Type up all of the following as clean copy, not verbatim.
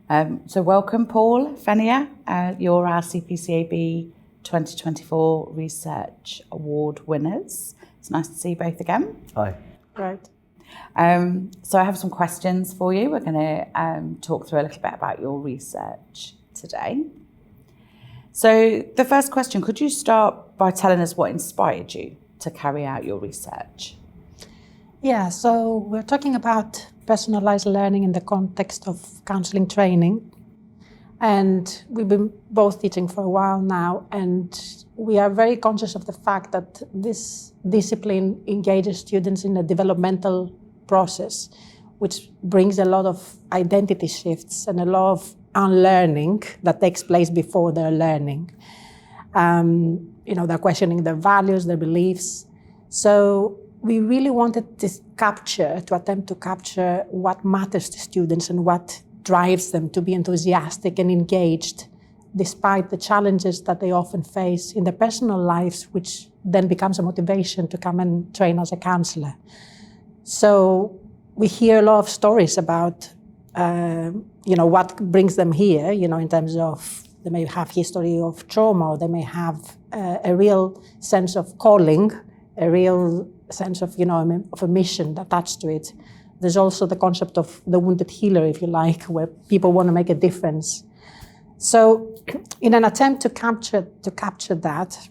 So welcome, Paul, Fenia. You're our CPCAB 2024 Research Award winners. It's nice to see you both again. Hi. Right. So I have some questions for you. We're going to talk through a little bit about your research today. So the first question, could you start by telling us what inspired you to carry out your research? Yeah, so we're talking about personalized learning in the context of counselling training. And we've been both teaching for a while now, and we are very conscious of the fact that this discipline engages students in a developmental process, which brings a lot of identity shifts and a lot of unlearning that takes place before their learning. They're questioning their values, their beliefs. So we really wanted to attempt to capture what matters to students and what drives them to be enthusiastic and engaged, despite the challenges that they often face in their personal lives, which then becomes a motivation to come and train as a counsellor. So we hear a lot of stories about, what brings them here, in terms of they may have history of trauma, or they may have a real sense of calling, a real sense of, of a mission attached to it. There's also the concept of the wounded healer, if you like, where people want to make a difference. So in an attempt to capture that,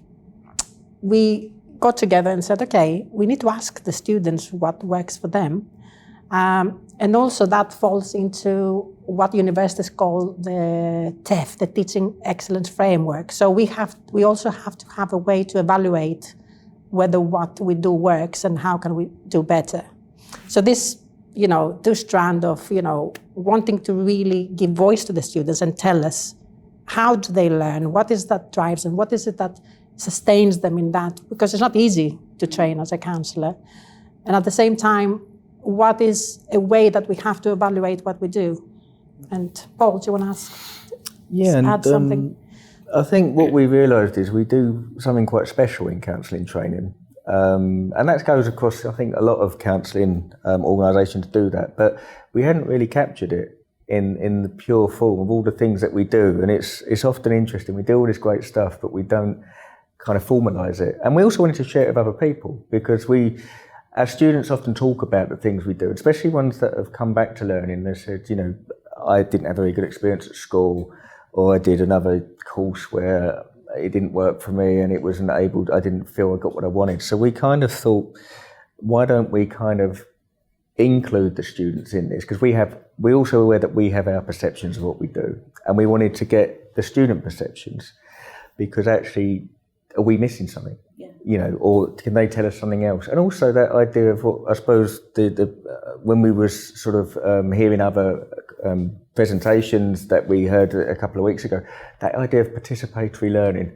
we got together and said, okay, we need to ask the students what works for them. And also that falls into what universities call the TEF, the Teaching Excellence Framework. So we also have to have a way to evaluate whether what we do works and how can we do better. So this, two strand of, wanting to really give voice to the students and tell us how do they learn, what is that drives them, what is it that sustains them in that, because it's not easy to train as a counsellor. And at the same time, what is a way that we have to evaluate what we do? And Paul, do you want to add something? I think what we realised is we do something quite special in counselling training. And that goes across, I think, a lot of counselling organisations do that, but we hadn't really captured it in the pure form of all the things that we do. And it's often interesting. We do all this great stuff, but we don't kind of formalise it. And we also wanted to share it with other people, because our students often talk about the things we do, especially ones that have come back to learning. They said, I didn't have a very good experience at school, or I did another course where it didn't work for me and I didn't feel I got what I wanted. So we kind of thought, why don't we kind of include the students in this? Because we're also aware that we have our perceptions of what we do, and we wanted to get the student perceptions, because actually, are we missing something? Yeah. Or can they tell us something else? And also that idea of what I suppose when we was sort of hearing other presentations that we heard a couple of weeks ago, that idea of participatory learning,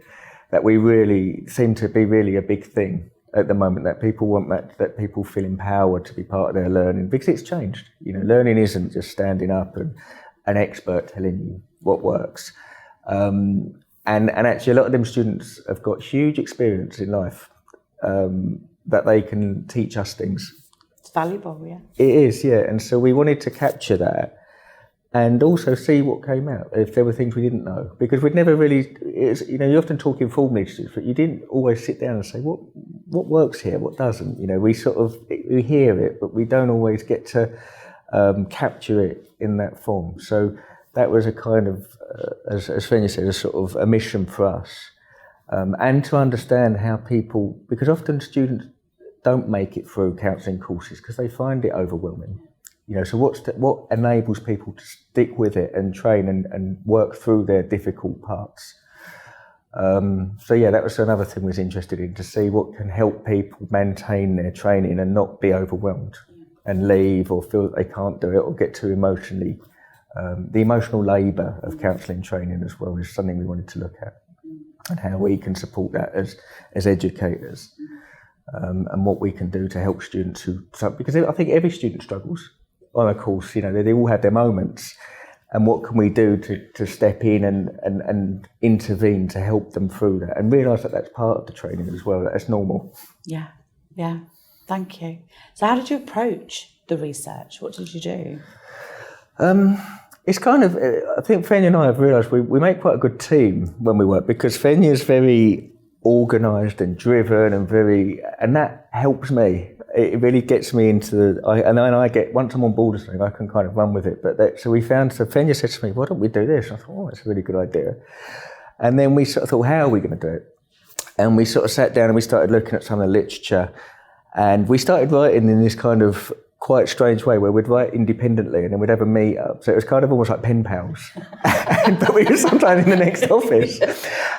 that we really seem to be really a big thing at the moment, that people want that people feel empowered to be part of their learning, because it's changed. Learning isn't just standing up and an expert telling you what works. And actually, a lot of them students have got huge experience in life that they can teach us things. It's valuable, yeah. It is, yeah. And so we wanted to capture that and also see what came out, if there were things we didn't know. Because we'd never really, you often talk informally to students, but you didn't always sit down and say, what works here, what doesn't? We hear it, but we don't always get to capture it in that form. So that was a kind of, as Fenia said, a sort of a mission for us. And to understand how people, because often students don't make it through counselling courses because they find it overwhelming. So what enables people to stick with it and train and work through their difficult parts? That was another thing we was interested in, to see what can help people maintain their training and not be overwhelmed and leave or feel that they can't do it or get too emotionally. The emotional labour of counselling training as well is something we wanted to look at, and how we can support that as educators, and what we can do to help students because I think every student struggles on a course. They all have their moments, and what can we do to step in and intervene to help them through that, and realise that that's part of the training as well, that that's normal. Yeah, thank you. So how did you approach the research? What did you do? It's kind of, I think Fenia and I have realised we make quite a good team when we work, because Fenia's very organised and driven and that helps me. It really gets me into and then I get, once I'm on board with something, I can kind of run with it. So Fenia said to me, why don't we do this? And I thought, oh, that's a really good idea. And then we sort of thought, how are we going to do it? And we sort of sat down and we started looking at some of the literature, and we started writing in this kind of quite strange way where we'd write independently and then we'd have a meet up. So it was kind of almost like pen pals. But we were sometimes in the next office.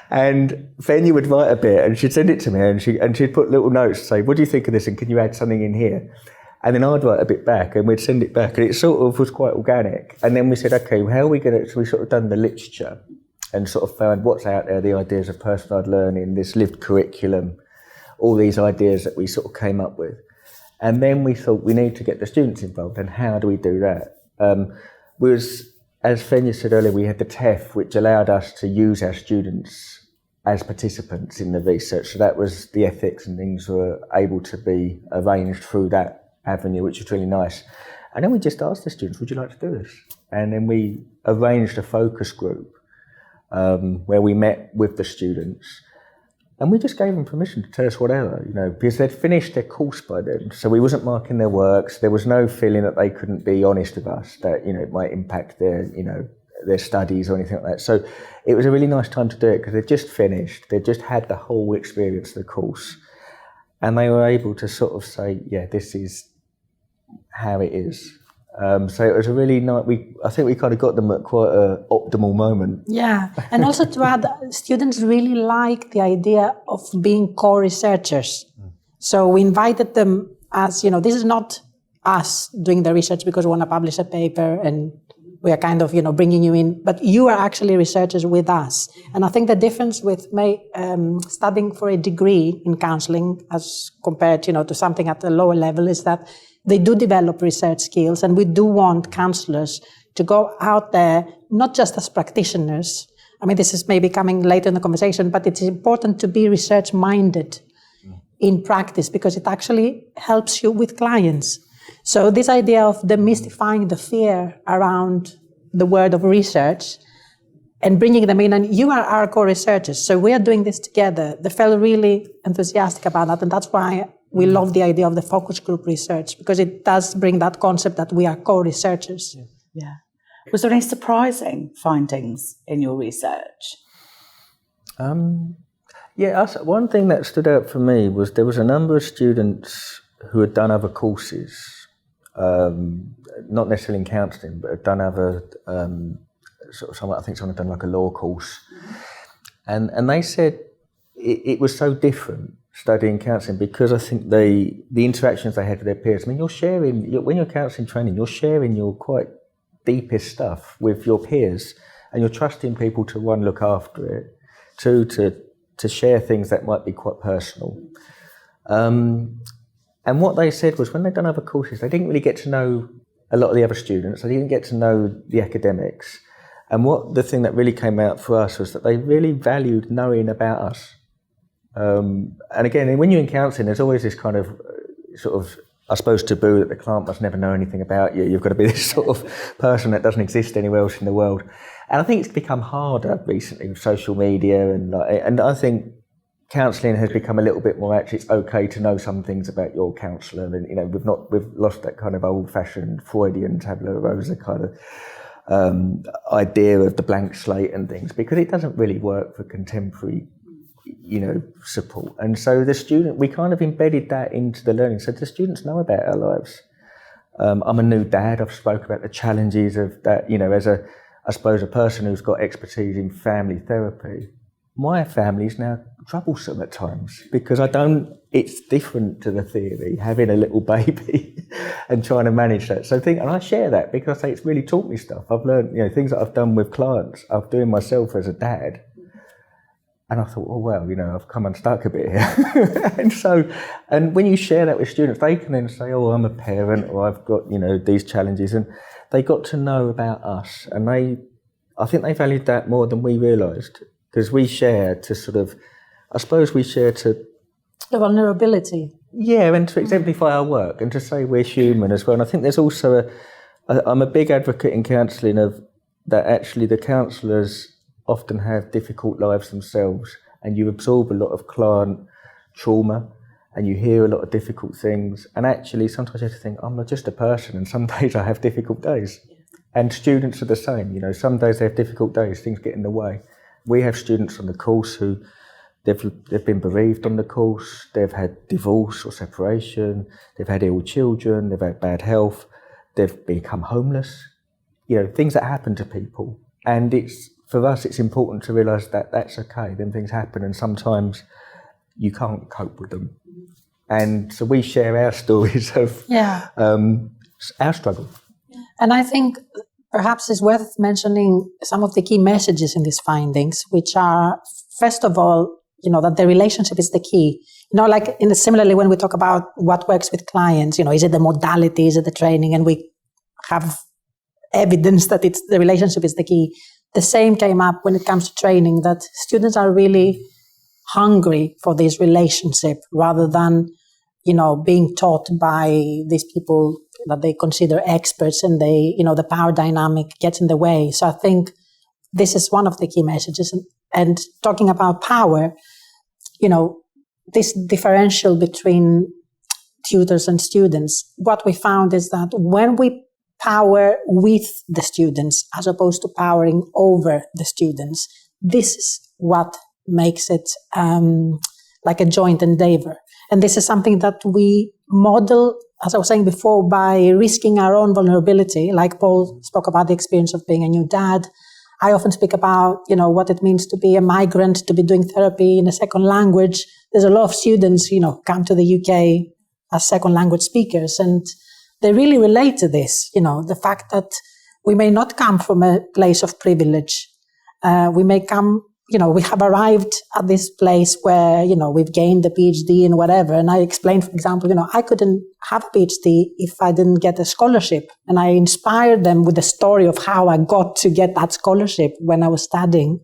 And Fenia would write a bit and she'd send it to me, and she'd put little notes to say, what do you think of this? And can you add something in here? And then I'd write a bit back and we'd send it back. And it sort of was quite organic. And then we said, okay, how are we going to... So we sort of done the literature and sort of found what's out there, the ideas of personalised learning, this lived curriculum, all these ideas that we sort of came up with. And then we thought we need to get the students involved, and how do we do that? As Fenia said earlier, we had the TEF, which allowed us to use our students as participants in the research. So that was the ethics and things were able to be arranged through that avenue, which was really nice. And then we just asked the students, would you like to do this? And then we arranged a focus group where we met with the students. And we just gave them permission to tell us whatever, because they'd finished their course by then. So we wasn't marking their works. There was no feeling that they couldn't be honest with us, that, it might impact their, their studies or anything like that. So it was a really nice time to do it because they'd just finished. They'd just had the whole experience of the course. And they were able to sort of say, yeah, this is how it is. So it was a really nice, I think we kind of got them at quite an optimal moment. Yeah, and also to add, students really like the idea of being co-researchers. So we invited them as, this is not us doing the research because we want to publish a paper and we are kind of, bringing you in, but you are actually researchers with us. And I think the difference with studying for a degree in counselling as compared, to something at a lower level is that they do develop research skills, and we do want counsellors to go out there, not just as practitioners. I mean, this is maybe coming later in the conversation, but it's important to be research-minded in practice because it actually helps you with clients. So this idea of demystifying the fear around the word of research and bringing them in, and you are our co-researchers, so we are doing this together. They felt really enthusiastic about that, and that's why we love the idea of the focus group research, because it does bring that concept that we are co-researchers. Yeah. Was there any surprising findings in your research? One thing that stood out for me was there was a number of students who had done other courses, not necessarily in counselling, but had done other, I think someone had done like a law course. And they said it was so different studying counselling because I think the interactions they had with their peers, I mean, when you're counselling training, you're sharing your quite deepest stuff with your peers and you're trusting people to, one, look after it, two, to share things that might be quite personal. And what they said was when they'd done other courses, they didn't really get to know a lot of the other students, they didn't get to know the academics. And the thing that really came out for us was that they really valued knowing about us. And again, when you're in counselling, there's always this kind of I suppose, taboo that the client must never know anything about you. You've got to be this sort of person that doesn't exist anywhere else in the world. And I think it's become harder recently with social media, and I think counselling has become a little bit more actually it's okay to know some things about your counsellor, and we've lost that kind of old-fashioned Freudian tabula rasa kind of idea of the blank slate and things, because it doesn't really work for contemporary support. And so we kind of embedded that into the learning. So the students know about our lives. I'm a new dad. I've spoken about the challenges of that, as a person who's got expertise in family therapy. My family's now troublesome at times because it's different to the theory, having a little baby and trying to manage that. And I share that because I say it's really taught me stuff. I've learned, things that I've done with clients, I'm doing myself as a dad. And I thought, oh, well, I've come unstuck a bit here. and when you share that with students, they can then say, oh, I'm a parent, or I've got, these challenges. And they got to know about us. And I think they valued that more than we realised, because we share to the vulnerability. Yeah, and to exemplify our work and to say we're human as well. And I think there's also I'm a big advocate in counselling of that actually the counsellors often have difficult lives themselves, and you absorb a lot of client trauma, and you hear a lot of difficult things, and actually sometimes you have to think, I'm not just a person, and some days I have difficult days. And students are the same, you know, some days they have difficult days, things get in the way. We have students on the course who they've been bereaved on the course, they've had divorce or separation, they've had ill children, they've had bad health, they've become homeless, you know, things that happen to people. And for us, it's important to realise that that's okay, then things happen, and sometimes you can't cope with them. And so we share our stories of our struggle. And I think perhaps it's worth mentioning some of the key messages in these findings, which are, first of all, you know, that the relationship is the key. You know, like similarly when we talk about what works with clients, you know, is it the modality, is it the training, and we have evidence that it's the relationship is the key. The same came up when it comes to training, that students are really hungry for this relationship rather than, you know, being taught by these people that they consider experts, and they, you know, the power dynamic gets in the way. So I think this is one of the key messages. And talking about power, you know, this differential between tutors and students, what we found is that when we power with the students as opposed to powering over the students, this is what makes it like a joint endeavor. And this is something that we model, as I was saying before, by risking our own vulnerability. Like Paul spoke about the experience of being a new dad. I often speak about, you know, what it means to be a migrant, to be doing therapy in a second language. There's a lot of students, you know, come to the UK as second language speakers, and they really relate to this, you know, the fact that we may not come from a place of privilege. We may come, you know, we have arrived at this place where, you know, we've gained a PhD and whatever. And I explained, for example, you know, I couldn't have a PhD if I didn't get a scholarship. And I inspired them with the story of how I got to get that scholarship when I was studying.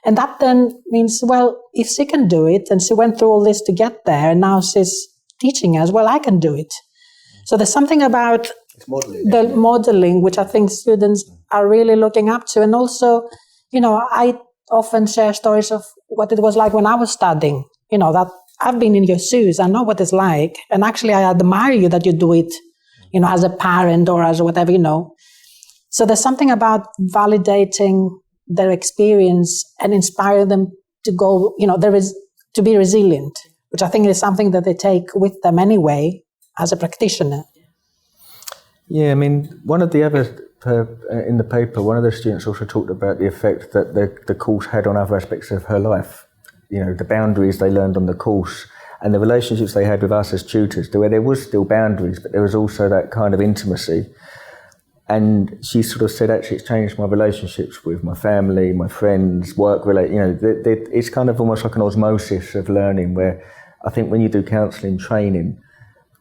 And that then means, well, if she can do it, and she went through all this to get there, and now she's teaching us, well, I can do it. So there's something about the modeling, which I think students are really looking up to. And also, you know, I often share stories of what it was like when I was studying, you know, that I've been in your shoes, I know what it's like. And actually, I admire you that you do it, you know, as a parent or as whatever, you know. So there's something about validating their experience and inspire them to go, you know, to be resilient, which I think is something that they take with them anyway as a practitioner. Yeah, I mean, one of the other, in the paper, one of the students also talked about the effect that the course had on other aspects of her life. You know, the boundaries they learned on the course and the relationships they had with us as tutors, where there was still boundaries, but there was also that kind of intimacy. And she sort of said, actually, it's changed my relationships with my family, my friends, work-related, you know, it's kind of almost like an osmosis of learning, where I think when you do counselling training,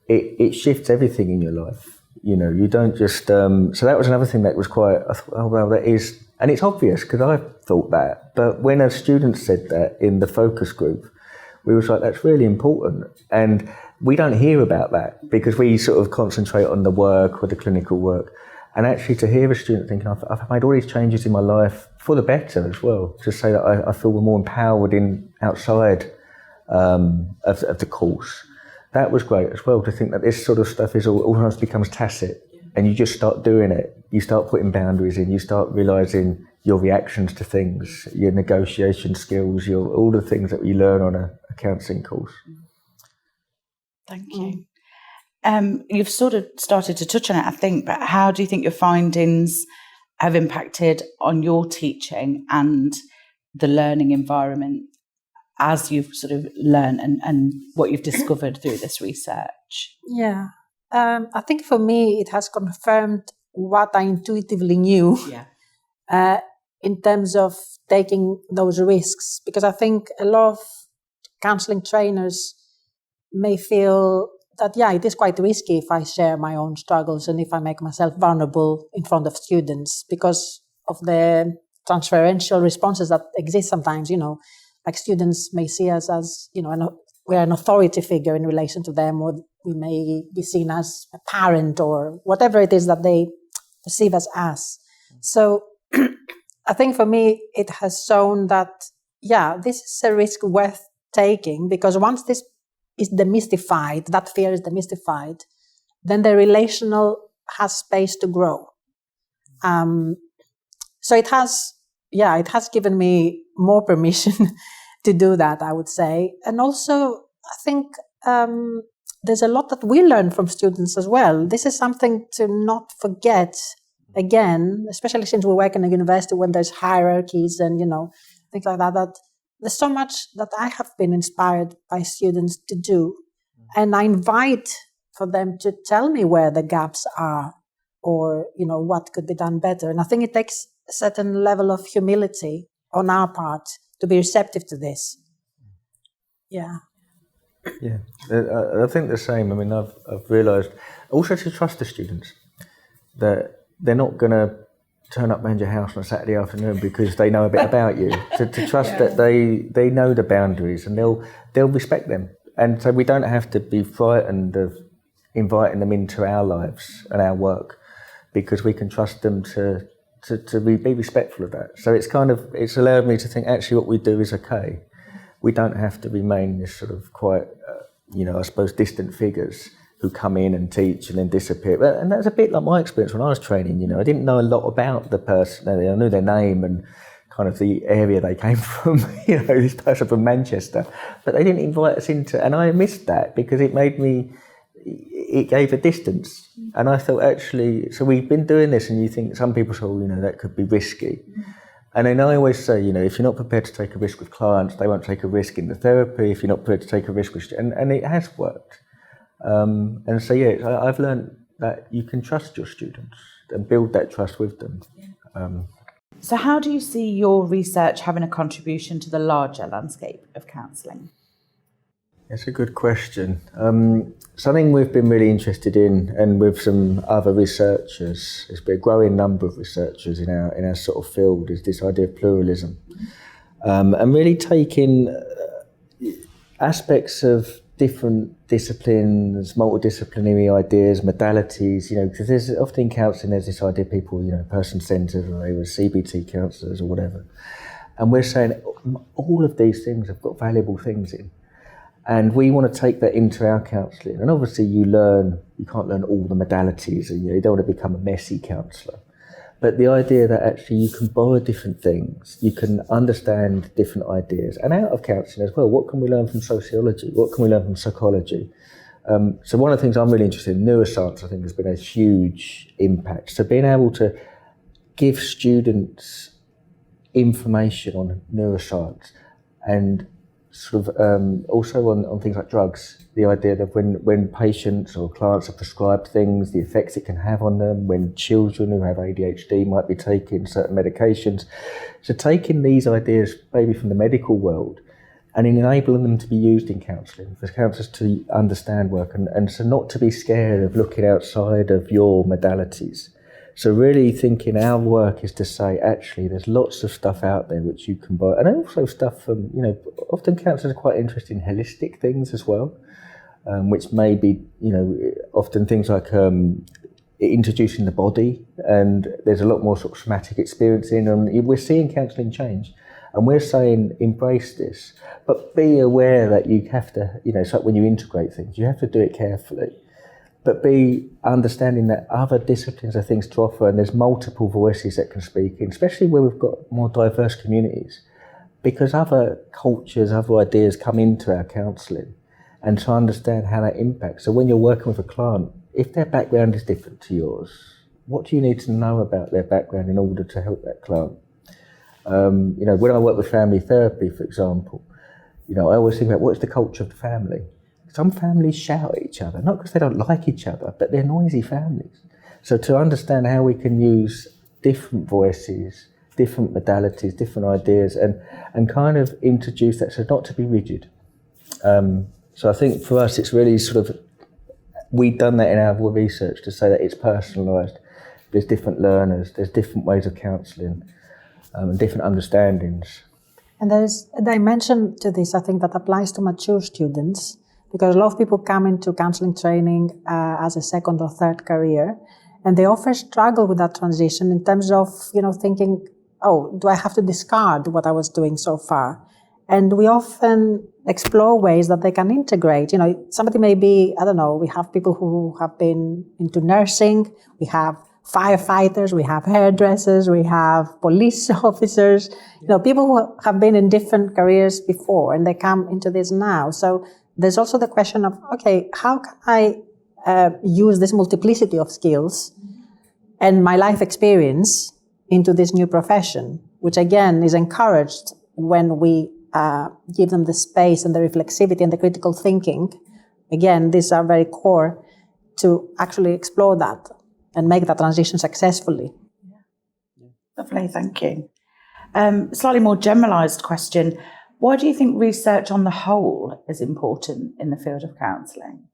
it shifts everything in your life. You know, you don't just... so that was another thing that was quite... Oh, well, that is... And it's obvious, because I thought that. But when a student said that in the focus group, we was like, that's really important. And we don't hear about that, because we sort of concentrate on the work or the clinical work. And actually to hear a student thinking, I've made all these changes in my life for the better as well, to say that I feel more empowered outside of the course. That was great as well, to think that this sort of stuff is almost becomes tacit, and you just start doing it. You start putting boundaries in, you start realising your reactions to things, your negotiation skills, all the things that you learn on a counselling course. Thank you. You've sort of started to touch on it, I think, but how do you think your findings have impacted on your teaching and the learning environment as you've sort of learned and what you've discovered through this research? Yeah. I think for me, it has confirmed what I intuitively knew in terms of taking those risks. Because I think a lot of counselling trainers may feel that, it is quite risky if I share my own struggles and if I make myself vulnerable in front of students, because of the transferential responses that exist sometimes, you know. Like students may see us as, you know, we're an authority figure in relation to them, or we may be seen as a parent or whatever it is that they perceive us as. So I think for me, it has shown that, this is a risk worth taking, because once this is demystified, that fear is demystified, then the relational has space to grow. So it has given me more permission to do that, I would say. And also, I think there's a lot that we learn from students as well. This is something to not forget, again, especially since we work in a university when there's hierarchies and, things like that, that there's so much that I have been inspired by students to do. And I invite for them to tell me where the gaps are or, what could be done better. And I think it takes a certain level of humility on our part to be receptive to this. Yeah. Yeah, I think the same. I mean, I've realised also to trust the students that they're not going to turn up around your house on a Saturday afternoon because they know a bit about you. To trust that they know the boundaries and they'll respect them. And so we don't have to be frightened of inviting them into our lives and our work, because we can trust them to be respectful of that. So it's allowed me to think actually what we do is okay. We don't have to remain this sort of quite, I suppose, distant figures who come in and teach and then disappear. And that's a bit like my experience when I was training. I didn't know a lot about the person. I knew their name and kind of the area they came from, this person from Manchester. But they didn't invite us into, and I missed that because it gave a distance. And I thought actually, so we've been doing this, and you think some people say, that could be risky. And then I always say, if you're not prepared to take a risk with clients, they won't take a risk in the therapy. If you're not prepared to take a risk with, and it has worked. And so, I've learned that you can trust your students and build that trust with them. So how do you see your research having a contribution to the larger landscape of counselling? That's a good question. Something we've been really interested in, and with some other researchers, there's been a growing number of researchers in our sort of field, is this idea of pluralism. And really taking aspects of different disciplines, multidisciplinary ideas, modalities, because there's often in counselling there's this idea of people, person-centred, or they were CBT counsellors or whatever. And we're saying all of these things have got valuable things in. And we want to take that into our counselling. And obviously you can't learn all the modalities, and you don't want to become a messy counsellor. But the idea that actually you can borrow different things, you can understand different ideas. And out of counselling as well, what can we learn from sociology? What can we learn from psychology? So one of the things I'm really interested in, neuroscience, I think has been a huge impact. So being able to give students information on neuroscience and sort of also on things like drugs, the idea that when patients or clients are prescribed things, the effects it can have on them, when children who have ADHD might be taking certain medications. So taking these ideas maybe from the medical world and enabling them to be used in counselling, for counsellors to understand work and so not to be scared of looking outside of your modalities. So really thinking our work is to say, actually, there's lots of stuff out there which you can buy. And also stuff from, often counsellors are quite interested in holistic things as well, which may be, often things like introducing the body. And there's a lot more sort of somatic experience in. And we're seeing counselling change. And we're saying, embrace this. But be aware that you have to, it's like when you integrate things, you have to do it carefully. But be understanding that other disciplines are things to offer, and there's multiple voices that can speak in, especially where we've got more diverse communities, because other cultures, other ideas come into our counselling, and to understand how that impacts. So when you're working with a client, if their background is different to yours, what do you need to know about their background in order to help that client? When I work with family therapy, for example, I always think about what's the culture of the family. Some families shout at each other, not because they don't like each other, but they're noisy families. So to understand how we can use different voices, different modalities, different ideas, and kind of introduce that, so not to be rigid. So I think for us, it's really sort of, we've done that in our research to say that it's personalised. There's different learners, there's different ways of counselling, and different understandings. And there's a dimension to this, I think, that applies to mature students, because a lot of people come into counselling training as a second or third career, And they often struggle with that transition in terms of, thinking, oh, do I have to discard what I was doing so far? And we often explore ways that they can integrate. Somebody may be, I don't know, we have people who have been into nursing, we have firefighters, we have hairdressers, we have police officers, people who have been in different careers before and they come into this now. So there's also the question of, okay, how can I use this multiplicity of skills and my life experience into this new profession, which again is encouraged when we give them the space and the reflexivity and the critical thinking. Again, these are very core to actually explore that and make that transition successfully. Yeah. Lovely, thank you. Slightly more generalised question. Why do you think research on the whole is important in the field of counselling?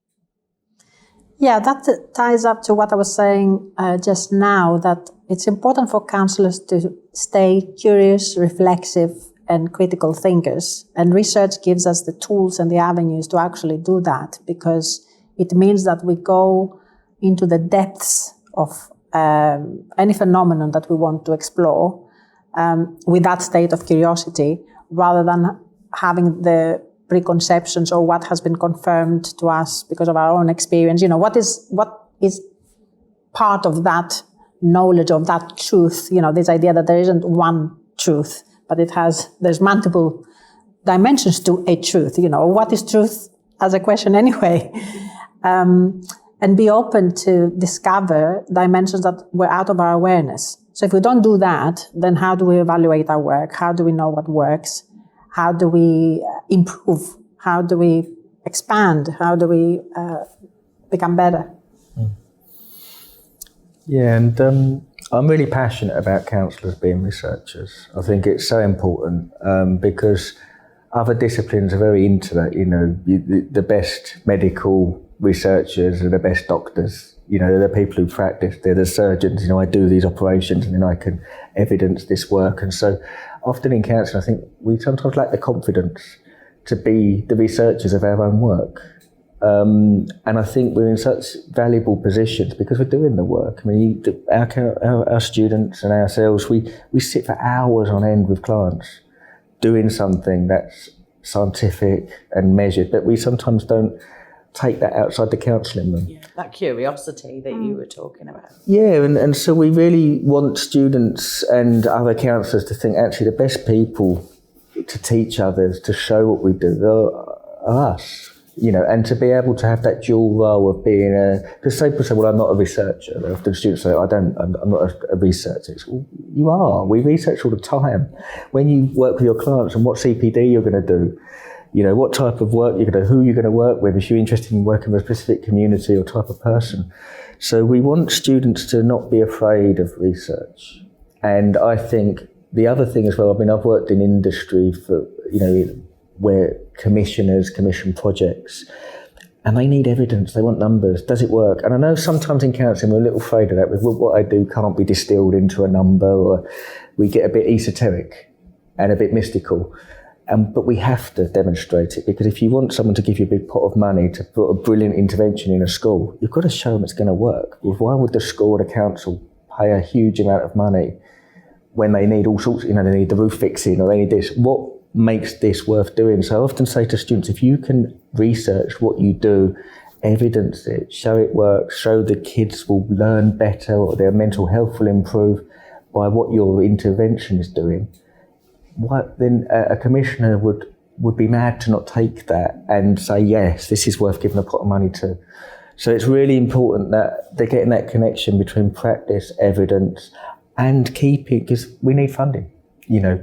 Yeah, that ties up to what I was saying just now, that it's important for counsellors to stay curious, reflexive, and critical thinkers. And research gives us the tools and the avenues to actually do that, because it means that we go into the depths of any phenomenon that we want to explore with that state of curiosity, rather than having the preconceptions or what has been confirmed to us because of our own experience. What is part of that knowledge, of that truth, this idea that there isn't one truth, but there's multiple dimensions to a truth. What is truth as a question anyway? And be open to discover dimensions that were out of our awareness. So if we don't do that, then how do we evaluate our work? How do we know what works? How do we improve? How do we expand? How do we become better? Yeah, and I'm really passionate about counsellors being researchers. I think it's so important because other disciplines are very into that. The best medical researchers are the best doctors. They're the people who practice, they're the surgeons. I do these operations and then I can evidence this work. And so often in counselling, I think we sometimes lack the confidence to be the researchers of our own work. And I think we're in such valuable positions because we're doing the work. I mean, our students and ourselves, we sit for hours on end with clients doing something that's scientific and measured, but we sometimes don't take that outside the counselling room. Yeah, that curiosity that you were talking about. Yeah, and so we really want students and other counsellors to think actually the best people to teach others, to show what we do, are us. And to be able to have that dual role of being because some people say, well, I'm not a researcher. Often students say, I'm not a researcher. It's, well, you are. We research all the time. When you work with your clients and what CPD you're going to do, what type of work you're going to do, who you're going to work with, if you're interested in working with a specific community or type of person. So we want students to not be afraid of research. And I think the other thing as well, I've worked in industry for, where commissioners commission projects and they need evidence, they want numbers, does it work? And I know sometimes in counselling we're a little afraid of that, with what I do can't be distilled into a number, or we get a bit esoteric and a bit mystical. But we have to demonstrate it, because if you want someone to give you a big pot of money to put a brilliant intervention in a school, you've got to show them it's going to work. Why would the school or the council pay a huge amount of money when they need all sorts, they need the roof fixing or they need this? What makes this worth doing? So I often say to students, if you can research what you do, evidence it, show it works, show the kids will learn better or their mental health will improve by what your intervention is doing, then a commissioner would be mad to not take that and say, yes, this is worth giving a pot of money to. So it's really important that they're getting that connection between practice, evidence, and keeping, because we need funding.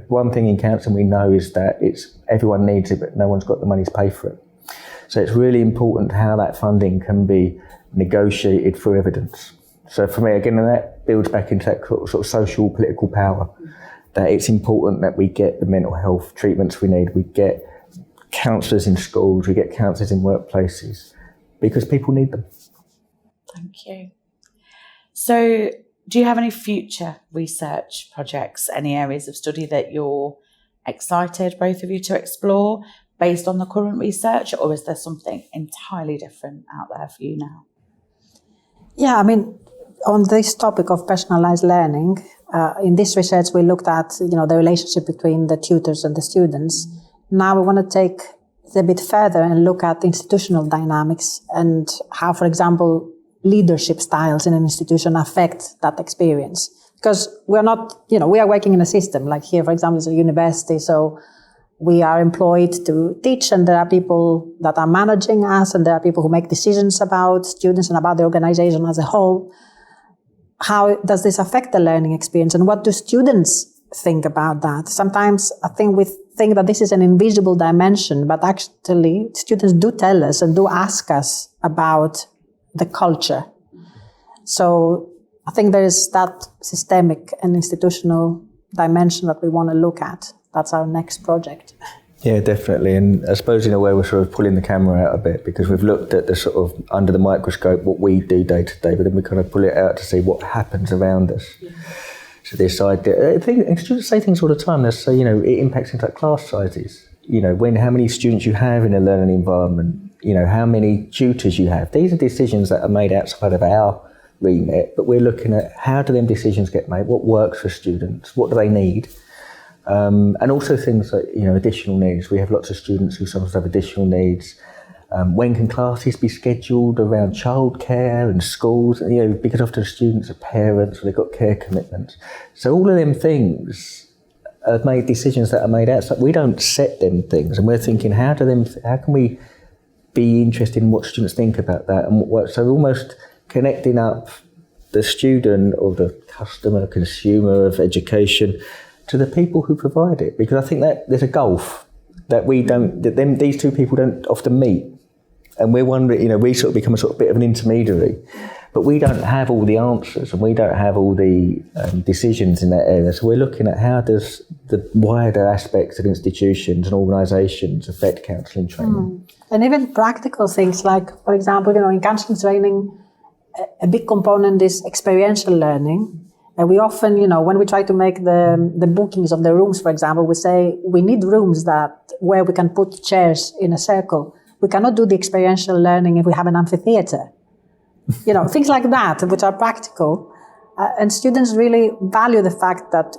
One thing in counselling we know is that everyone needs it, but no one's got the money to pay for it. So it's really important how that funding can be negotiated through evidence. So for me, again, and that builds back into that sort of social, political power, that it's important that we get the mental health treatments we need, we get counsellors in schools, we get counsellors in workplaces, because people need them. Thank you. So do you have any future research projects, any areas of study that you're excited, both of you, to explore based on the current research, or is there something entirely different out there for you now? Yeah, on this topic of personalized learning, in this research we looked at the relationship between the tutors and the students. Now we want to take it a bit further and look at institutional dynamics and how, for example, leadership styles in an institution affect that experience. Because we're not, we are working in a system, like here, for example, it's a university, so we are employed to teach, and there are people that are managing us, and there are people who make decisions about students and about the organization as a whole. How does this affect the learning experience, and what do students think about that? Sometimes I think we think that this is an invisible dimension, but actually students do tell us and do ask us about the culture. So I think there is that systemic and institutional dimension that we want to look at. That's our next project. Yeah, definitely. And I suppose in a way we're sort of pulling the camera out a bit, because we've looked at the sort of under the microscope what we do day to day, but then we kind of pull it out to see what happens around us. Yeah. So this idea, I think students say things all the time. They say, it impacts things like class sizes. How many students you have in a learning environment, how many tutors you have. These are decisions that are made outside of our remit, but we're looking at how do them decisions get made, what works for students, what do they need, and also things like additional needs. We have lots of students who sometimes have additional needs. When can classes be scheduled around childcare and schools? Because often students are parents, or they've got care commitments. So all of them things are made decisions that are made outside. We don't set them things, and we're thinking how can we be interested in what students think about that and what works. So almost connecting up the student or the customer, consumer of education to the people who provide it, because I think that there's a gulf that these two people don't often meet, and we're wondering, we sort of become a sort of bit of an intermediary, but we don't have all the answers and we don't have all the decisions in that area. So we're looking at how does the wider aspects of institutions and organisations affect counselling training. And even practical things like, for example, in counselling training, a big component is experiential learning. And we often, when we try to make the bookings of the rooms, for example, we say we need rooms where we can put chairs in a circle. We cannot do the experiential learning if we have an amphitheater. Things like that, which are practical. And students really value the fact that,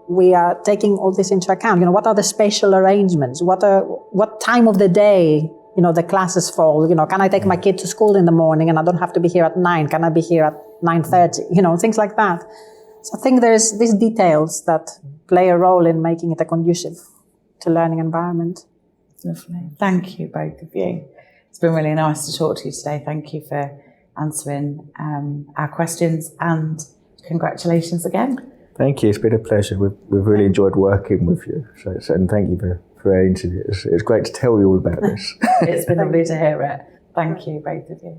we are taking all this into account. What are the spatial arrangements? What time of the day, the classes fall? Can I take my kid to school in the morning and I don't have to be here at 9? Can I be here at 9:30? Things like that. So I think there's these details that play a role in making it a conducive to learning environment. Lovely. Thank you, both of you. It's been really nice to talk to you today. Thank you for answering our questions, and congratulations again. Thank you. It's been a pleasure. We've really enjoyed working with you. And thank you for our interview. It's great to tell you all about this. It's been lovely to hear it. Thank you, both of you.